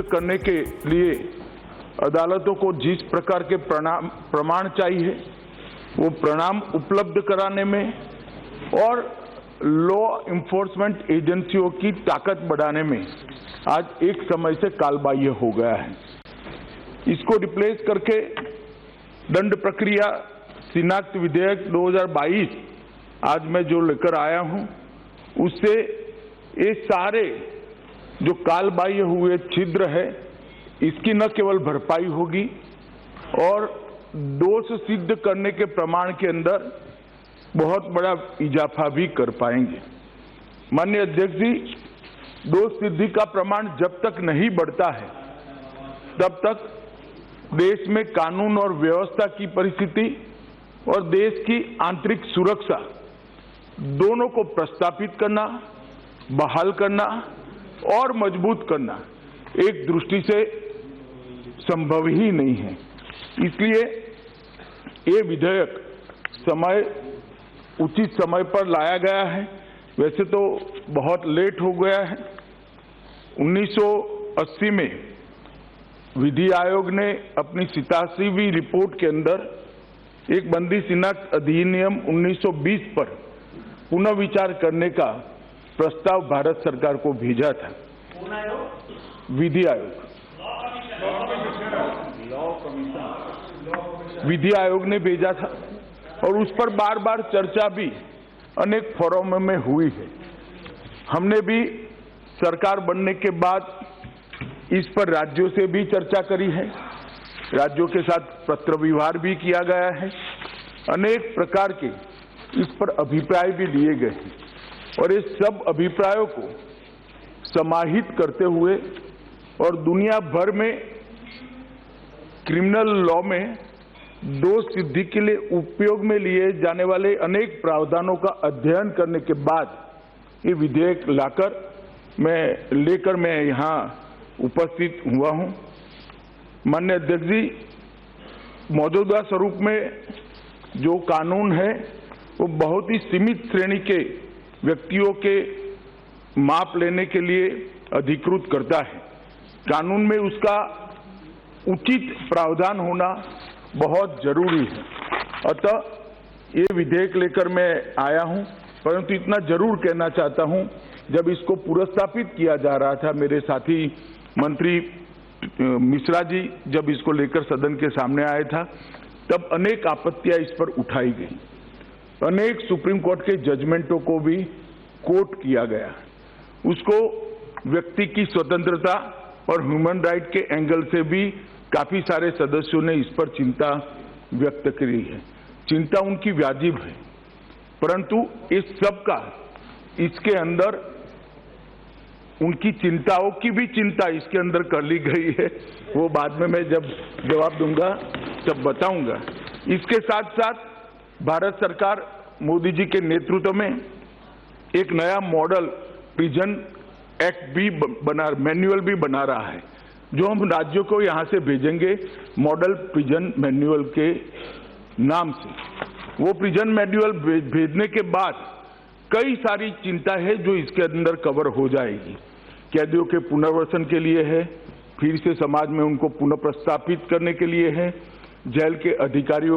करने के लिए अदालतों को जिस प्रकार के प्रमाण चाहिए वो प्रमाण उपलब्ध कराने में और लॉ इन्फोर्समेंट एजेंसियों की ताकत बढ़ाने में आज एक समय से कालबाह्य हो गया है। इसको रिप्लेस करके दंड प्रक्रिया शिनाख्त विधेयक 2022 आज मैं जो लेकर आया हूं, उससे ये सारे जो कालबाह्य हुए छिद्र है इसकी न केवल भरपाई होगी और दोष सिद्ध करने के प्रमाण के अंदर बहुत बड़ा इजाफा भी कर पाएंगे। माननीय अध्यक्ष जी, दोष सिद्धि का प्रमाण जब तक नहीं बढ़ता है तब तक देश में कानून और व्यवस्था की परिस्थिति और देश की आंतरिक सुरक्षा दोनों को प्रस्तापित करना, बहाल करना और मजबूत करना एक दृष्टि से संभव ही नहीं है। इसलिए ये विधेयक उचित समय पर लाया गया है। वैसे तो बहुत लेट हो गया है। 1980 में विधि आयोग ने अपनी 87वीं रिपोर्ट के अंदर एक बंदी शिनाख्त अधिनियम 1920 पर पुनः विचार करने का प्रस्ताव भारत सरकार को भेजा था। विधि आयोग, विधि आयोग ने भेजा था और उस पर बार बार चर्चा भी अनेक फोरम में हुई है। हमने भी सरकार बनने के बाद इस पर राज्यों से भी चर्चा करी है, राज्यों के साथ पत्र व्यवहार भी किया गया है, अनेक प्रकार के इस पर अभिप्राय भी लिए गए हैं और इस सब अभिप्रायों को समाहित करते हुए और दुनिया भर में क्रिमिनल लॉ में दोष सिद्धि के लिए उपयोग में लिए जाने वाले अनेक प्रावधानों का अध्ययन करने के बाद ये विधेयक लेकर मैं यहाँ उपस्थित हुआ हूँ। माननीय अध्यक्ष जी, मौजूदा स्वरूप में जो कानून है वो बहुत ही सीमित श्रेणी के व्यक्तियों के माप लेने के लिए अधिकृत करता है। कानून में उसका उचित प्रावधान होना बहुत जरूरी है। अतः ये विधेयक लेकर मैं आया हूं, परंतु इतना जरूर कहना चाहता हूं, जब इसको पुरस्तापित किया जा रहा था, मेरे साथी मंत्री मिश्रा जी जब इसको लेकर सदन के सामने आया था, तब अनेक आपत्तियां इस पर उठाई गई। अनेक सुप्रीम कोर्ट के जजमेंटों को भी कोट किया गया। उसको व्यक्ति की स्वतंत्रता और ह्यूमन राइट के एंगल से भी काफी सारे सदस्यों ने इस पर चिंता व्यक्त की है। चिंता उनकी वाजिब है, परंतु इस सब का इसके अंदर उनकी चिंताओं की भी चिंता इसके अंदर कर ली गई है। वो बाद में मैं जब जवाब दूंगा तब बताऊंगा। इसके साथ साथ भारत सरकार मोदी जी के नेतृत्व में एक नया मॉडल प्रिजन एक्ट भी मैनुअल भी बना रहा है, जो हम राज्यों को यहाँ से भेजेंगे मॉडल प्रिजन मैनुअल के नाम से। वो प्रिजन मैनुअल भेजने के बाद कई सारी चिंता है जो इसके अंदर कवर हो जाएगी। कैदियों के पुनर्वसन के लिए है, फिर से समाज में उनको पुनः प्रस्थापित करने के लिए है, जेल के अधिकारियों